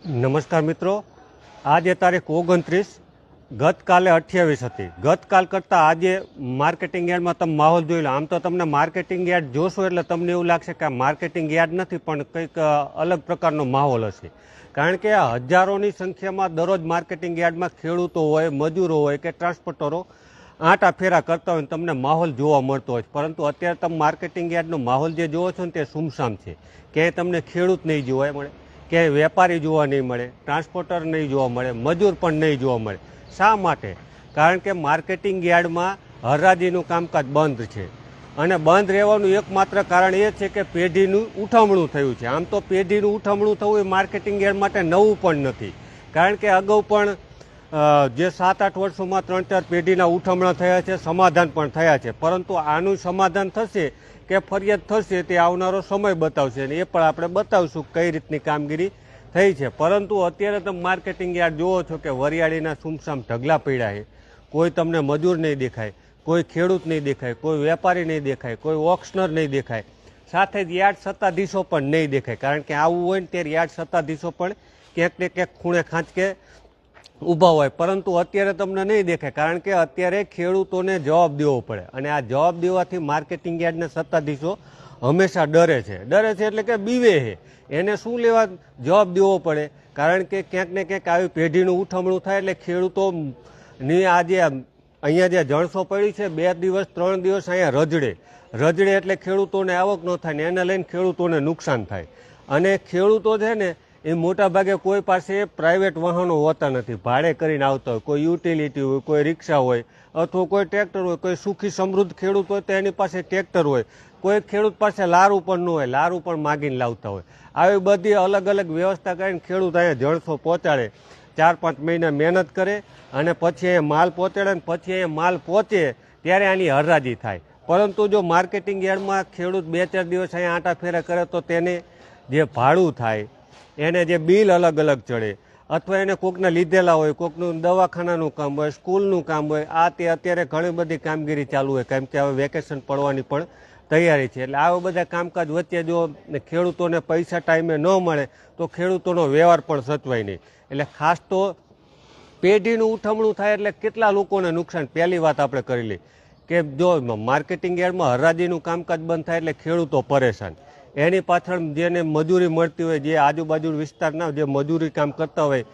નમસ્કાર મિત્રો, આજે તારીખ 29, ગતકાલે 28 હતી. ગતકાલ કરતાં આજે માર્કેટિંગ યાર્ડમાં તમે માહોલ જોઈ લો. આમ તો તમને માર્કેટિંગ યાર્ડ જોશો એટલે તમને એવું લાગશે કે આ માર્કેટિંગ યાર્ડ નથી, પણ કંઈક અલગ પ્રકારનો માહોલ હશે. કારણ કે હજારોની સંખ્યામાં દરરોજ માર્કેટિંગ યાર્ડમાં ખેડૂતો હોય, મજૂરો હોય કે ટ્રાન્સપોર્ટરો આંટા ફેરા કરતા હોય તમને માહોલ જોવા મળતો હોય. પરંતુ અત્યારે તમે માર્કેટિંગ યાર્ડનો માહોલ જે જોવો છો ને તે સુમસામ છે. ક્યાંય તમને ખેડૂત નહીં જોવા મળે, ક્યાંય વેપારી જોવા નહીં મળે, ટ્રાન્સપોર્ટર નહીં જોવા મળે, મજૂર પણ નહીં જોવા મળે. શા માટે? કારણ કે માર્કેટિંગ યાર્ડમાં હરાજીનું કામકાજ બંધ છે. અને બંધ રહેવાનું એકમાત્ર કારણ એ છે કે પેઢીનું ઉઠમણું થયું છે. આમ તો પેઢીનું ઉઠમણું થવું એ માર્કેટિંગ યાર્ડ માટે નવું પણ નથી. કારણ કે અગાઉ પણ જે 7-8 વર્ષોમાં 3-4 પેઢીના ઉઠમણા થયા છે, સમાધાન પણ થયા છે. પરંતુ આનું સમાધાન થશે કે ફરિયાદ થશે તે આવનારો સમય બતાવશે, અને એ પણ આપણે બતાવશું કઈ રીતની કામગીરી થઈ છે. પરંતુ અત્યારે તમે માર્કેટિંગ યાર્ડ જુઓ છો કે વરિયાળીના સુમસામ ઢગલા પડ્યા છે. કોઈ તમને મજૂર નહીં દેખાય, કોઈ ખેડૂત નહીં દેખાય, કોઈ વેપારી નહીં દેખાય, કોઈ ઓક્શનર નહીં દેખાય, સાથે જ યાર્ડ સત્તાધીશો પણ નહીં દેખાય. કારણ કે આવું હોય ને ત્યારે યાર્ડ સત્તાધીશો પણ ક્યાંક ને ક્યાંક ખૂણે ખાંચકે ઊભા હોય. પરંતુ અત્યારે તમને નહીં દેખાય, કારણ કે અત્યારે ખેડૂતોને જવાબ દેવો પડે. અને આ જવાબ દેવાથી માર્કેટિંગ યાર્ડના સત્તાધીશો હંમેશા ડરે છે. ડરે છે એટલે કે બીવે છે. એને શું લેવા જવાબ દેવો પડે? કારણ કે ક્યાંક ને ક્યાંક આવી પેઢીનું ઉઠમણું થાય એટલે ખેડૂતોની આજે અહીંયા જે જણસો પડી છે 2 દિવસ 3 દિવસ અહીંયા રજડે એટલે ખેડૂતોને આવક ન થાય ને એને લઈને ખેડૂતોને નુકસાન થાય. અને ખેડૂતો છે ને એ મોટાભાગે કોઈ પાસે પ્રાઇવેટ વાહનો હોતા નથી, ભાડે કરીને આવતા હોય. કોઈ યુટિલિટી હોય, કોઈ રિક્ષા હોય, અથવા કોઈ ટ્રેક્ટર હોય. કોઈ સુખી સમૃદ્ધ ખેડૂત હોય તો એની પાસે ટ્રેક્ટર હોય. કોઈ ખેડૂત પાસે લારું પણ ન હોય, લારું પણ માગીને લાવતા હોય. આવી બધી અલગ અલગ વ્યવસ્થા કરીને ખેડૂત અહીંયા જણસો પહોંચાડે, 4-5 મહિના મહેનત કરે અને પછી અહીંયા માલ પહોંચાડે. ને પછી અહીંયા માલ પહોંચે ત્યારે આની હરાજી થાય. પરંતુ જો માર્કેટિંગ યાર્ડમાં ખેડૂત 2-4 દિવસ અહીંયા આંટા ફેરા કરે તો તેને જે ભાડું થાય, એને જે બિલ અલગ અલગ ચડે, અથવા એને કોકને લીધેલા હોય, કોકનું દવાખાનાનું કામ હોય, સ્કૂલનું કામ હોય, આ તે અત્યારે ઘણી બધી કામગીરી ચાલુ હોય. કેમ કે હવે વેકેશન પડવાની પણ તૈયારી છે. એટલે આવા બધા કામકાજ વચ્ચે જો ખેડૂતોને પૈસા ટાઈમે ન મળે તો ખેડૂતોનો વ્યવહાર પણ સચવાય નહીં. એટલે ખાસ તો પેઢીનું ઉઠમણું થાય એટલે કેટલા લોકોને નુકસાન. પહેલી વાત આપણે કરી લઈએ કે જો માર્કેટિંગ યાર્ડમાં હરાજીનું કામકાજ બંધ થાય એટલે ખેડૂતો પરેશાન. એની પાછળ જેને મજૂરી મળતી હોય, જે આજુબાજુ વિસ્તારના જે મજૂરી કામ કરતા હોય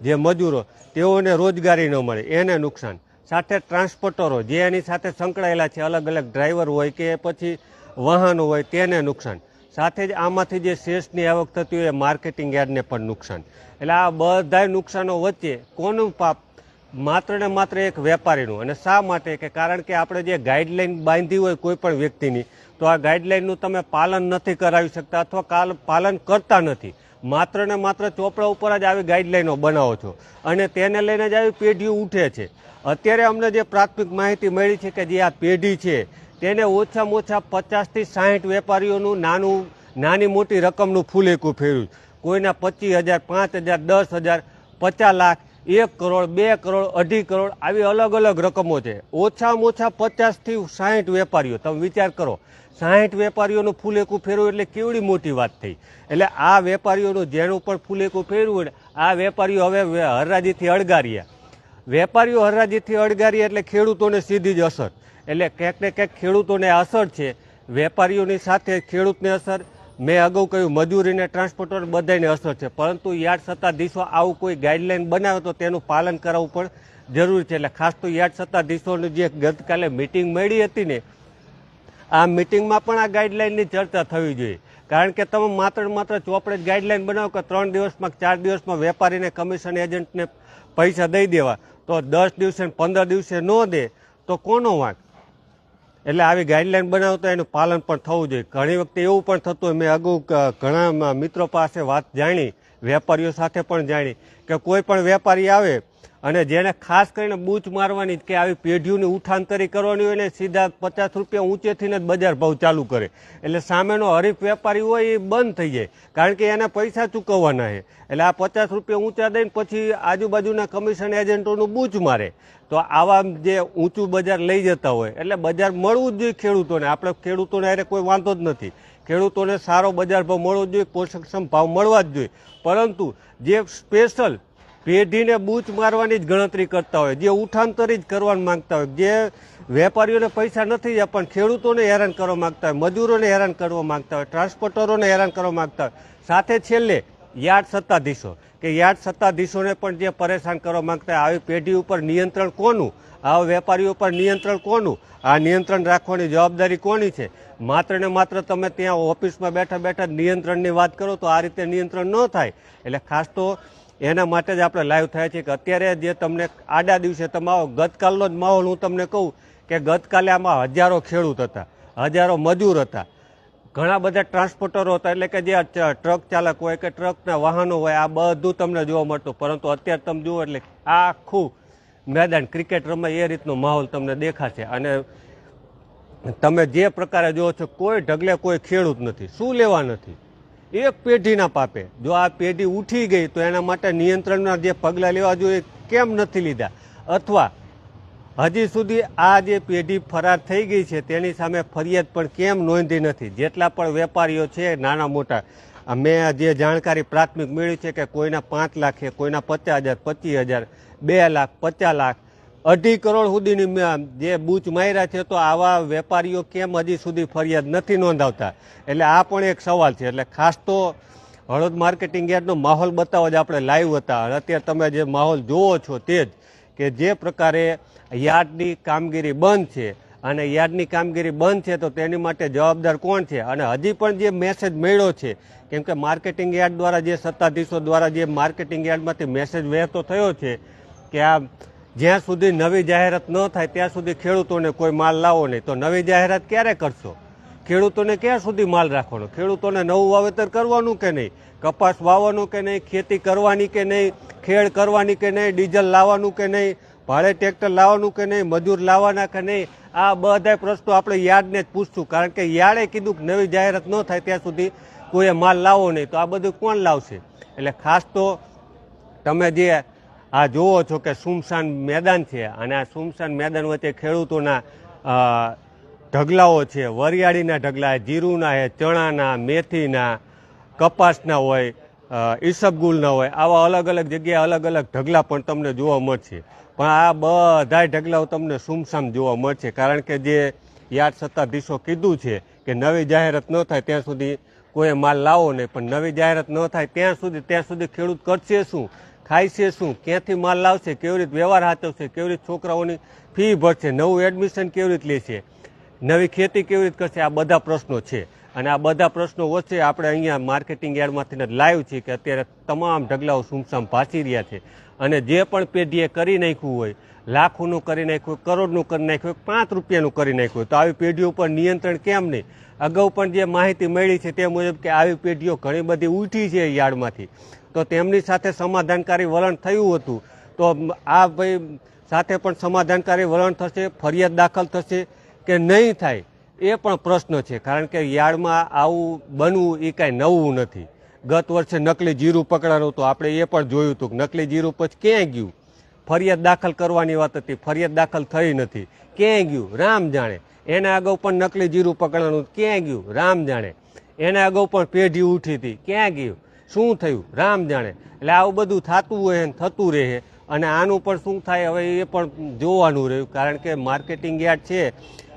જે મજૂરો, તેઓને રોજગારી ન મળે, એને નુકસાન. સાથે ટ્રાન્સપોર્ટરો જે એની સાથે સંકળાયેલા છે, અલગ અલગ ડ્રાઈવર હોય કે પછી વાહનો હોય, તેને નુકસાન. સાથે જ આમાંથી જે શેષની આવક થતી હોય એ માર્કેટિંગ યાર્ડને પણ નુકસાન. એટલે આ બધા નુકસાનો વચ્ચે કોનું પાપ? માત્ર ને માત્ર એક વેપારીનું. અને શા માટે? કે કારણ કે આપણે જે ગાઈડલાઈન બાંધી હોય કોઈ પણ વ્યક્તિની, તો આ ગાઈડલાઈનનું તમે પાલન નથી કરાવી શકતા અથવા પાલન કરતા નથી. માત્ર ને માત્ર ચોપડા ઉપર જ આવી ગાઈડલાઈનો બનાવો છો અને તેને લઈને જ આવી પેઢીઓ ઉઠે છે. અત્યારે અમને જે પ્રાથમિક માહિતી મળી છે કે જે આ પેઢી છે તેને ઓછામાં ઓછા 50 થી 60 વેપારીઓનું નાની મોટી રકમનું ફૂલેકું ફેર્યું. કોઈના 25,000, 5,000, 10,000, 50 લાખ, 1 કરોડ, 2 કરોડ, 2.5 કરોડ આવી અલગ અલગ રકમો છે. ઓછામાં ઓછા 50 થી 60 વેપારીઓ. તમે વિચાર કરો, 60 વેપારીઓનું ફૂલેકું ફેરવું એટલે કેવડી મોટી વાત થઈ. એટલે આ વેપારીઓનું જેનું પણ ફૂલેકું ફેરવું, આ વેપારીઓ હવે હરાજીથી અળગાર્યા. વેપારીઓ હરાજીથી અળગાર્યા એટલે ખેડૂતોને સીધી જ અસર. એટલે ક્યાંક ને ક્યાંક ખેડૂતોને અસર છે, વેપારીઓની સાથે ખેડૂતને અસર. મેં અગાઉ કહ્યું મજૂરીને ટ્રાન્સપોર્ટર બધાને અસર છે. પરંતુ યાર્ડ સત્તાધીશો આવું કોઈ ગાઈડલાઈન બનાવે તો તેનું પાલન કરાવવું પણ જરૂરી છે. એટલે ખાસ તો યાર્ડ સત્તાધીશોની જે ગતકાલે મિટિંગ મળી હતી ને, આ મિટિંગમાં પણ આ ગાઈડલાઈનની ચર્ચા થવી જોઈએ. કારણ કે તમે માત્ર ચોપડે જ ગાઈડલાઈન બનાવો કે 3 દિવસમાં 4 દિવસમાં વેપારીને કમિશન એજન્ટને પૈસા દઈ દેવા, તો 10 દિવસે 15 દિવસે ન દે તો કોનો વાંક? એટલે આવી ગાઈડલાઈન બનાવતો એનું પાલન પણ થવું જોઈએ. ઘણી વખતે એવું પણ થતું હોય, મેં અગાઉ ઘણા મિત્રો પાસે વાત જાણી, વેપારીઓ સાથે પણ જાણી કે કોઈ પણ વેપારી આવે અને જેને ખાસ કરીને બૂચ મારવાની કે આવી પેઢીઓની ઉઠાંતરી કરવાની હોય ને સીધા 50 રૂપિયા ઊંચેથી જ બજાર ભાવ ચાલુ કરે. એટલે સામેનો હરીફ વેપારી હોય એ બંધ થઈ જાય, કારણ કે એને પૈસા ચૂકવવાના છે. એટલે આ 50 રૂપિયા ઊંચા દઈને પછી આજુબાજુના કમિશન એજન્ટોનું બૂચ મારે. તો આવા જે ઊંચું બજાર લઈ જતા હોય એટલે બજાર મળવું જ જોઈએ ખેડૂતોને. આપણે ખેડૂતોને અરે કોઈ વાંધો જ નથી. ખેડૂતોને સારો બજાર ભાવ મળવો જોઈએ, પોષકક્ષમ ભાવ મળવા જ જોઈએ. પરંતુ જે સ્પેશિયલ પેઢીને બૂચ મારવાની જ ગણતરી કરતા હોય, જે ઉઠાંતરી જ કરવાનું માંગતા હોય, જે વેપારીઓને પૈસા નથી પણ ખેડૂતોને હેરાન કરવા માંગતા હોય, મજૂરોને હેરાન કરવા માંગતા હોય, ટ્રાન્સપોર્ટરોને હેરાન કરવા માંગતા હોય, સાથે છેલ્લે યાર્ડ સત્તાધીશો કે યાર્ડ સત્તાધીશોને પણ જે પરેશાન કરવા માંગતા હોય, આવી પેઢી ઉપર નિયંત્રણ કોનું, આવા વેપારીઓ ઉપર નિયંત્રણ કોનું, આ નિયંત્રણ રાખવાની જવાબદારી કોની છે? માત્ર ને માત્ર તમે ત્યાં ઓફિસમાં બેઠા બેઠા નિયંત્રણની વાત કરો તો આ રીતે નિયંત્રણ ન થાય. એટલે ખાસ તો એના માટે જ આપણે લાઈવ થયા છીએ કે અત્યારે જે તમને આડા દિવસે તમે આવો, ગતકાલનો જ માહોલ હું તમને કહું કે ગતકાલે આમાં હજારો ખેડૂત હતા, હજારો મજૂર હતા, ઘણા બધા ટ્રાન્સપોર્ટરો હતા, એટલે કે જે ટ્રક ચાલક હોય કે ટ્રકના વાહનો હોય, આ બધું તમને જોવા મળતું. પરંતુ અત્યારે તમે જુઓ એટલે આખું મેદાન ક્રિકેટ રમાય એ રીતનો માહોલ તમને દેખાશે. અને તમે જે પ્રકારે જુઓ છો કોઈ ઢગલે કોઈ ખેડૂત નથી, શું લેવા નથી, એક પેઢીના પાપે. જો આ પેઢી ઉઠી ગઈ તો એના માટે નિયંત્રણના જે પગલાં લેવા જોઈએ કેમ નથી લીધા, અથવા હજી સુધી આ જે પેઢી ફરાર થઈ ગઈ છે તેની સામે ફરિયાદ પણ કેમ નોંધી નથી? જેટલા પણ વેપારીઓ છે નાના મોટા, મેં જે જાણકારી પ્રાથમિક મેળવી છે કે કોઈના 5 લાખ છે, કોઈના 50,000, 25,000, 2 લાખ, 50 લાખ, 2.5 કરોડ સુધીની જે બૂચ માર્યા છે. તો આવા વેપારીઓ કેમ હજી સુધી ફરિયાદ નથી નોંધાવતા? એટલે આ પણ એક સવાલ છે. એટલે ખાસ તો હળવદ માર્કેટિંગ યાર્ડનો માહોલ બતાવવા જ આપણે લાઈવ હતા. અને અત્યારે તમે જે માહોલ જુઓ છો તે જ કે જે પ્રકારે યાર્ડની કામગીરી બંધ છે, અને યાર્ડની કામગીરી બંધ છે તો તેની માટે જવાબદાર કોણ છે? અને હજી પણ જે મેસેજ મળ્યો છે, કેમ કે માર્કેટિંગ યાર્ડ દ્વારા જે સત્તાધીશો દ્વારા જે માર્કેટિંગ યાર્ડમાંથી મેસેજ વહેતો થયો છે કે આ જ્યાં સુધી નવી જાહેરાત ન થાય ત્યાં સુધી ખેડૂતોને કોઈ માલ લાવો નહીં. તો નવી જાહેરાત ક્યારે કરશો? ખેડૂતોને ક્યાં સુધી માલ રાખવાનો? ખેડૂતોને નવું વાવેતર કરવાનું કે નહીં, કપાસ વાવવાનું કે નહીં, ખેતી કરવાની કે નહીં, ખેડ કરવાની કે નહીં, ડીઝલ લાવવાનું કે નહીં, ભાડે ટ્રેક્ટર લાવવાનું કે નહીં, મજૂર લાવવાના કે નહીં? આ બધા પ્રશ્નો આપણે યાર્ડને જ પૂછશું. કારણ કે યાર્ડે કીધું કે નવી જાહેરાત ન થાય ત્યાં સુધી કોઈએ માલ લાવો નહીં. તો આ બધું કોણ લાવશે? એટલે ખાસ તો તમે જે આ જુઓ છો કે સુમસાન મેદાન છે, અને આ સુમસાન મેદાન વચ્ચે ખેડૂતોના ઢગલાઓ છે, વરિયાળીના ઢગલા, જીરુના છે, ચણાના, મેથીના, કપાસના હોય, ઈસબગુલના હોય, આવા અલગ અલગ જગ્યાએ અલગ અલગ ઢગલા પણ તમને જોવા મળશે. પણ આ બધા ઢગલાઓ તમને સુમસામ જોવા મળશે. કારણ કે જે યાર્ડ સત્તાધીશો કીધું છે કે નવી જાહેરાત ન થાય ત્યાં સુધી કોઈ માલ લાવો નહીં. પણ નવી જાહેરાત ન થાય ત્યાં સુધી ખેડૂત કરશે શું, ખાઈશે શું, ક્યાંથી માલ લાવશે, કેવી રીતે વ્યવહાર હાથવશે, કેવી રીતે છોકરાઓની ફી ભરશે, નવું એડમિશન કેવી રીતે લેશે, નવી ખેતી કેવી રીતે કરશે? આ બધા પ્રશ્નો છે. અને આ બધા પ્રશ્નો વચ્ચે આપણે અહીંયા માર્કેટિંગ યાર્ડમાંથી લાઈવ છીએ કે અત્યારે તમામ ઢગલાઓ સુમસામ ભાસી રહ્યા છે. અને જે પણ પેઢીએ કરી નાખ્યું હોય, લાખોનું કરી નાખ્યું, કરોડનું કરી નાખ્યું, 5 રૂપિયાનું કરી નાખ્યું, તો આવી પેઢીઓ ઉપર નિયંત્રણ કેમ નહીં? અગાઉ પણ જે માહિતી મળી છે તે મુજબ કે આવી પેઢીઓ ઘણી બધી ઉઠી છે યાર્ડમાંથી, તો તેમની સાથે સમાધાનકારી વલણ થયું હતું. તો આ ભાઈ સાથે પણ સમાધાનકારી વલણ થશે, ફરિયાદ દાખલ થશે કે નહીં થાય એ પણ પ્રશ્ન છે. કારણ કે યાર્ડમાં આવું બનવું એ કાંઈ નવું નથી. ગત વર્ષે નકલી જીરું પકડાયું તો આપણે એ પણ જોયું હતું કે નકલી જીરું પછી ક્યાંય ગયું? ફરિયાદ દાખલ કરવાની વાત હતી, ફરિયાદ દાખલ થઈ નથી. ક્યાંય ગયું? રામ જાણે. એના અગાઉ પણ નકલી જીરું પકડાયું, ક્યાંય ગયું? રામ જાણે. એના અગાઉ પણ પેઢી ઉઠી હતી, ક્યાં ગયું? શું થયું? રામ જાણે. એટલે આવું બધું થતું હોય ને થતું રહે. અને આનું પણ શું થાય હવે એ પણ જોવાનું રહ્યું. કારણ કે માર્કેટિંગ યાર્ડ છે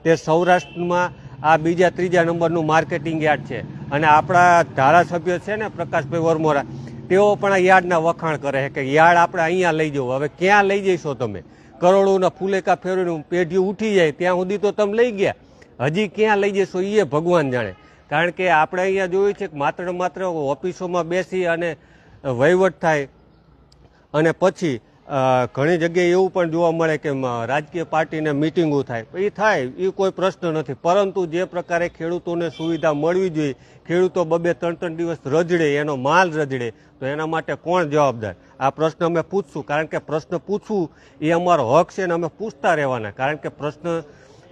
તે સૌરાષ્ટ્રમાં આ બીજા 3જા નંબરનું માર્કેટિંગ યાર્ડ છે. અને આપણા ધારાસભ્ય છે ને પ્રકાશભાઈ વરમોરા, તેઓ પણ આ યાર્ડના વખાણ કરે છે કે યાર્ડ આપણે અહીંયા લઈ જવું. હવે ક્યાં લઈ જઈશો તમે? કરોડોના ફૂલેકા ફેરવીને પેઢી ઉઠી જાય ત્યાં સુધી તો તમે લઈ ગયા, હજી ક્યાં લઈ જશો એ ભગવાન જાણે. કારણ કે આપણે અહીંયા જોયું છે કે માત્ર ઓફિસોમાં બેસી અને વહીવટ થાય, અને પછી ઘણી જગ્યાએ એવું પણ જોવા મળે કે રાજકીય પાર્ટીને મિટિંગો થાય. એ થાય, એ કોઈ પ્રશ્ન નથી. પરંતુ જે પ્રકારે ખેડૂતોને સુવિધા મળવી જોઈએ, ખેડૂતો 2-3 દિવસ રજડે, એનો માલ રજડે, તો એના માટે કોણ જવાબદાર? આ પ્રશ્ન અમે પૂછશું. કારણ કે પ્રશ્ન પૂછવું એ અમારો હક છે અને અમે પૂછતા રહેવાના. કારણ કે પ્રશ્ન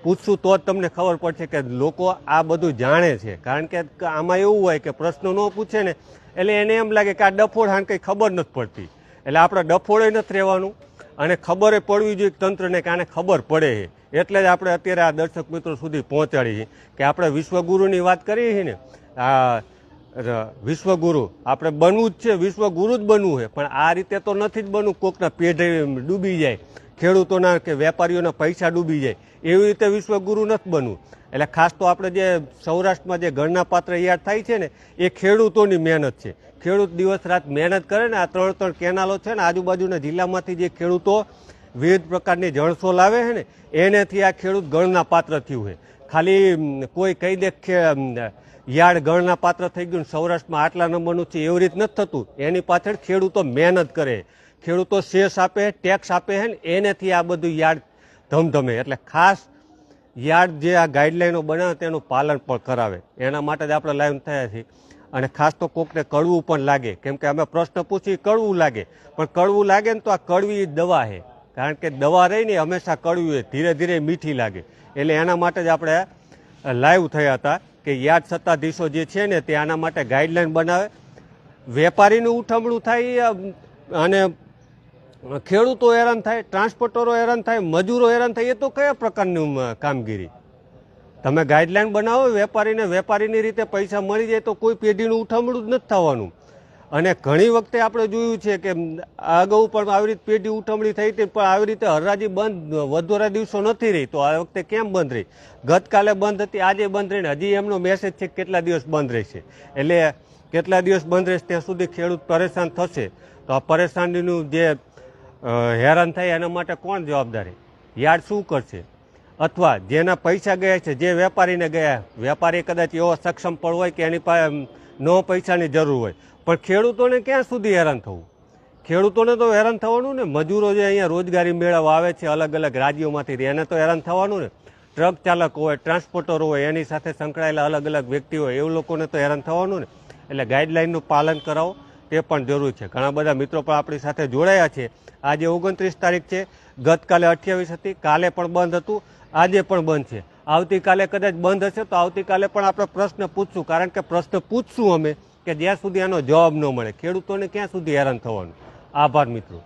પૂછશું તો જ તમને ખબર પડશે કે લોકો આ બધું જાણે છે. કારણ કે આમાં એવું હોય કે પ્રશ્ન ન પૂછે ને એટલે એને એમ લાગે કે આ ડફોડ હાણ કંઈ ખબર નથી પડતી. એટલે આપણે ડફોડે નથી રહેવાનું, અને ખબરે પડવી જોઈએ તંત્રને કે આને ખબર પડે છે. એટલે જ આપણે અત્યારે આ દર્શક મિત્રો સુધી પહોંચાડી છે કે આપણે વિશ્વગુરુની વાત કરીએ છીએ ને, આ વિશ્વગુરુ આપણે બનવું જ છે, વિશ્વગુરુ જ બનવું છે, પણ આ રીતે તો નથી જ બનવું. કોકના પેઢે ડૂબી જાય, ખેડૂતોના કે વેપારીઓના પૈસા ડૂબી જાય, એવી રીતે વિશ્વગુરુ નથી બનવું. એટલે ખાસ તો આપણે જે સૌરાષ્ટ્રમાં જે ગણના પાત્ર યાદ થાય છે ને, એ ખેડૂતોની મહેનત છે. ખેડૂત દિવસ રાત મહેનત કરે ને, આ 3 કેનાલો છે ને, આજુબાજુના જિલ્લામાંથી જે ખેડૂતો વિવિધ પ્રકારની જણસો લાવે છે ને, એનેથી આ ખેડૂત ગણના પાત્ર થયું છે. ખાલી કોઈ કહી દે કે યાર્ડ ગણના પાત્ર થઈ ગયું, સૌરાષ્ટ્રમાં આટલા નંબરનું છે, એવી રીત નથી થતું. એની પાછળ ખેડૂતો મહેનત કરે, ખેડૂતો સેસ આપે, ટેક્સ આપે છે ને, એનેથી આ બધું યાર્ડ ધમધમે. એટલે ખાસ યાર્ડ જે આ ગાઈડલાઈનો બનાવે તેનું પાલન પણ કરાવે, એના માટે જ આપણે લાઈવ થયા છીએ. અને ખાસ તો કોકને કડવું પણ લાગે, કેમ કે અમે પ્રશ્ન પૂછી કડવું લાગે, પણ કડવું લાગે ને તો આ કડવી દવા છે, કારણ કે દવા રહી ને હંમેશા કડવી હોય, ધીરે ધીરે મીઠી લાગે. એટલે એના માટે જ આપણે લાઈવ થયા હતા કે યાર્ડ સત્તાધીશો જે છે ને તે આના માટે ગાઈડલાઈન બનાવે. વેપારીનું ઉઠમણું થાય અને ખેડૂતો હેરાન થાય, ટ્રાન્સપોર્ટરો હેરાન થાય, મજૂરો હેરાન થાય, એ તો કયા પ્રકારની કામગીરી? તમે ગાઈડલાઈન બનાવો વેપારીને, વેપારીની રીતે પૈસા મળી જાય તો કોઈ પેઢીનું ઉઠમણું જ નથી થવાનું. અને ઘણી વખતે આપણે જોયું છે કે અગાઉ પણ આવી રીતે પેઢી ઉઠમણી થઈ હતી, પણ આવી રીતે હરાજી બંધ વધારે દિવસો નથી રહી. તો આ વખતે કેમ બંધ રહી? ગતકાલે બંધ હતી, આજે બંધ રહીને હજી એમનો મેસેજ છે કે કેટલા દિવસ બંધ રહેશે. એટલે કેટલા દિવસ બંધ રહેશે ત્યાં સુધી ખેડૂત પરેશાન થશે. તો આ પરેશાનીનું જે હેરાન થાય એના માટે કોણ જવાબદારી? યાર્ડ શું કરશે? અથવા જેના પૈસા ગયા છે, જે વેપારીને ગયા, વેપારી કદાચ એવો સક્ષમ પણ હોય કે એની પાસે નો પૈસાની જરૂર હોય, પણ ખેડૂતોને ક્યાં સુધી હેરાન થવું? ખેડૂતોને તો હેરાન થવાનું ને. મજૂરો જે અહીંયા રોજગારી મેળવવા આવે છે અલગ અલગ રાજ્યોમાંથી, એને તો હેરાન થવાનું ને. ટ્રક ચાલક હોય, ટ્રાન્સપોર્ટર હોય, એની સાથે સંકળાયેલા અલગ અલગ વ્યક્તિ હોય, એવું લોકોને તો હેરાન થવાનું ને. એટલે ગાઈડલાઈનનું પાલન કરાવો તે પણ જરૂરી છે. ઘણા બધા મિત્રો પણ આપણી સાથે જોડાયા છે. આજે 29 તારીખ છે, ગતકાલે 28 હતી, કાલે પણ બંધ હતું, આજે પણ બંધ છે. આવતીકાલે કદાચ બંધ હશે તો આવતીકાલે પણ આપણે પ્રશ્ન પૂછશું, કારણ કે પ્રશ્ન પૂછશું અમે કે જ્યાં સુધી આનો જવાબ ન મળે ખેડૂતોને ક્યાં સુધી હેરાન થવાનું. આભાર મિત્રો.